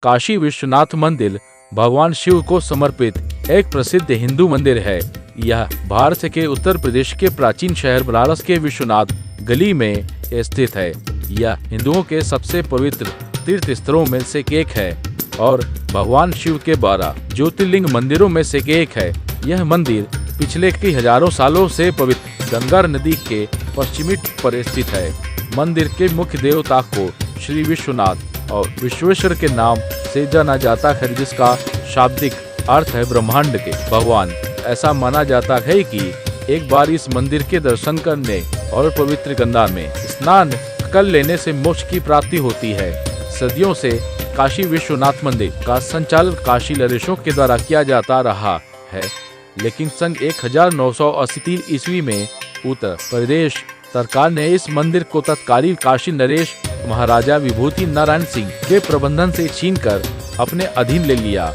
काशी विश्वनाथ मंदिर भगवान शिव को समर्पित एक प्रसिद्ध हिंदू मंदिर है। यह भारत के उत्तर प्रदेश के प्राचीन शहर बनारस के विश्वनाथ गली में स्थित है। यह हिंदुओं के सबसे पवित्र तीर्थ स्थलों में से एक है और भगवान शिव के 12 ज्योतिर्लिंग मंदिरों में से एक है। यह मंदिर पिछले कई हजारों सालों से पवित्र गंगा नदी के पश्चिमी तट पर स्थित है। मंदिर के मुख्य देवता को श्री विश्वनाथ और विश्वेश्वर के नाम से जाना जाता है, जिसका शाब्दिक अर्थ है ब्रह्मांड के भगवान। ऐसा माना जाता है कि एक बार इस मंदिर के दर्शन करने और पवित्र गंगा में स्नान कर लेने से मोक्ष की प्राप्ति होती है। सदियों से काशी विश्वनाथ मंदिर का संचालन काशी नरेशों के द्वारा किया जाता रहा है, लेकिन सन 1983 ईस्वी में उत्तर प्रदेश सरकार ने इस मंदिर को तत्कालीन काशी नरेश महाराजा विभूति नारायण सिंह के प्रबंधन से छीनकर अपने अधीन ले लिया।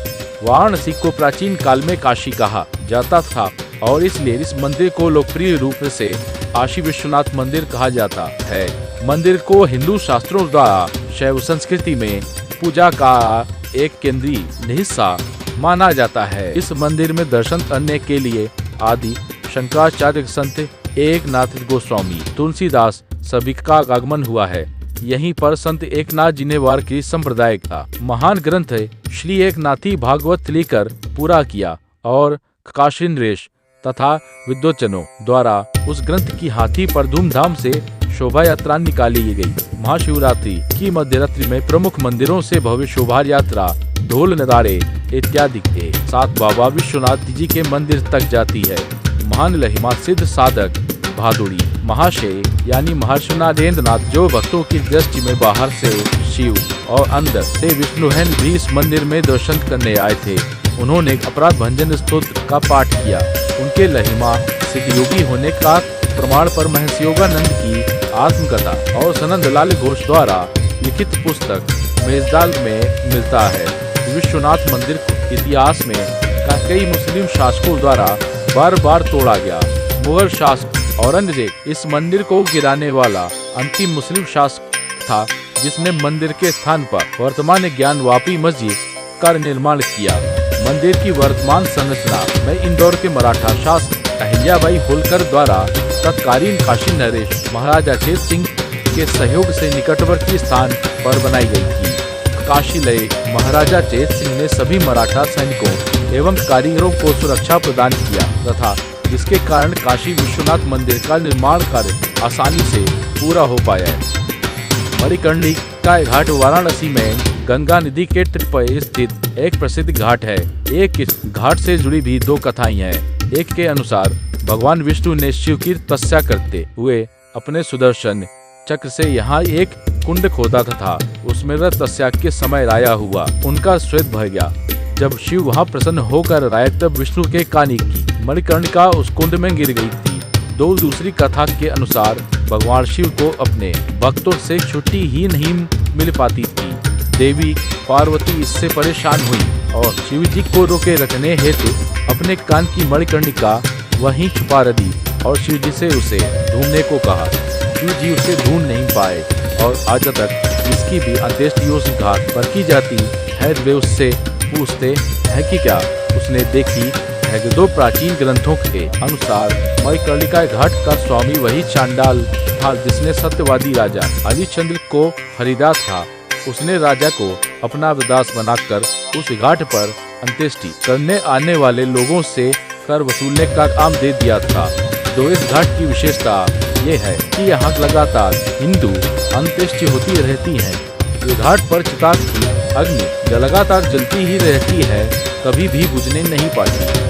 वाराणसी को प्राचीन काल में काशी कहा जाता था और इसलिए इस मंदिर को लोकप्रिय रूप से काशी विश्वनाथ मंदिर कहा जाता है। मंदिर को हिंदू शास्त्रों द्वारा शैव संस्कृति में पूजा का एक केंद्रीय हिस्सा माना जाता है। इस मंदिर में दर्शन करने के लिए आदि शंकराचार्य संत एकनाथ गोस्वामी तुलसीदास सभी का आगमन हुआ है। यहीं पर संत एकनाथ जी ने वारकरी संप्रदाय का महान ग्रंथ श्री एकनाथी भागवत लिखकर पूरा किया और काशी नरेश तथा विद्वजनों द्वारा उस ग्रंथ की हाथी पर धूमधाम से शोभा यात्रा निकाली गई। महाशिवरात्रि की मध्यरात्रि में प्रमुख मंदिरों से भव्य शोभा यात्रा ढोल नगाड़े इत्यादि के साथ बाबा विश्वनाथ जी के मंदिर तक जाती है। महान महिमा सिद्ध साधक भादुड़ी महाशय यानी महर्षि नरेंद्रनाथ, जो भक्तों की दृष्टि में बाहर से शिव और अंदर से विष्णु हैं, भी इस मंदिर में दर्शन करने आए थे। उन्होंने अपराध भंजन स्तोत्र का पाठ किया। उनके महिमा सिद्ध योगी होने का प्रमाण पर महर्षि योगानंद की आत्मकथा और सनंदलाल घोष द्वारा लिखित पुस्तक मेजदाल में मिलता है। विश्वनाथ मंदिर इतिहास में कई मुस्लिम शासकों द्वारा बार बार तोड़ा गया। मुगल शासक औरंगजेब इस मंदिर को गिराने वाला अंतिम मुस्लिम शासक था, जिसने मंदिर के स्थान पर वर्तमान ज्ञानवापी मस्जिद का निर्माण किया। मंदिर की वर्तमान संरचना में इंदौर के मराठा शासक अहिल्याबाई होलकर द्वारा तत्कालीन काशी नरेश महाराजा चेत सिंह के सहयोग से निकटवर्ती स्थान पर बनाई गई थी। काशी लय महाराजा चेत सिंह ने सभी मराठा सैनिकों एवं कारीगरों को सुरक्षा प्रदान किया तथा जिसके कारण काशी विश्वनाथ मंदिर का निर्माण कार्य आसानी से पूरा हो पाया है। मणिकर्णिका घाट वाराणसी में गंगा नदी के तट पर स्थित एक प्रसिद्ध घाट है। एक इस घाट से जुड़ी भी दो कथाएं हैं। एक के अनुसार भगवान विष्णु ने शिव की तपस्या करते हुए अपने सुदर्शन चक्र से यहाँ एक कुंड खोदा था। उसमें तपस्या के समय राया हुआ उनका श्वेत भर गया। जब शिव वहाँ प्रसन्न होकर राय, तब विष्णु के कानी की मणिकर्णिका उस कुंड में गिर गई थी। दूसरी कथा के अनुसार भगवान शिव को अपने भक्तों से छुट्टी ही नहीं मिल पाती थी। देवी पार्वती इससे परेशान हुई और शिव जी को रोके रखने हेतु अपने कान की मणिकर्णिका वहीं छुपा दी और शिव जी से उसे ढूंढने को कहा। शिव जी उसे ढूंढ नहीं पाए और आज तक इसकी भी अंत्येष्टि उस घाट पर की जाती है। वे उससे पूछते हैं कि क्या उसने देखी है कि दो प्राचीन ग्रंथों के अनुसार मणिकर्णिका घाट का स्वामी वही चांडाल था जिसने सत्यवादी राजा हरिश्चंद्र को खरीदा था। उसने राजा को अपना दास बनाकर उस घाट पर अंत्येष्टि करने आने वाले लोगों से कर वसूलने का काम दे दिया था। तो इस घाट की विशेषता ये है कि यहाँ लगातार हिंदू अंत्येष्टि होती रहती है। ये घाट पर चिता की अग्नि लगातार जलती ही रहती है, कभी भी बुझने नहीं पाती।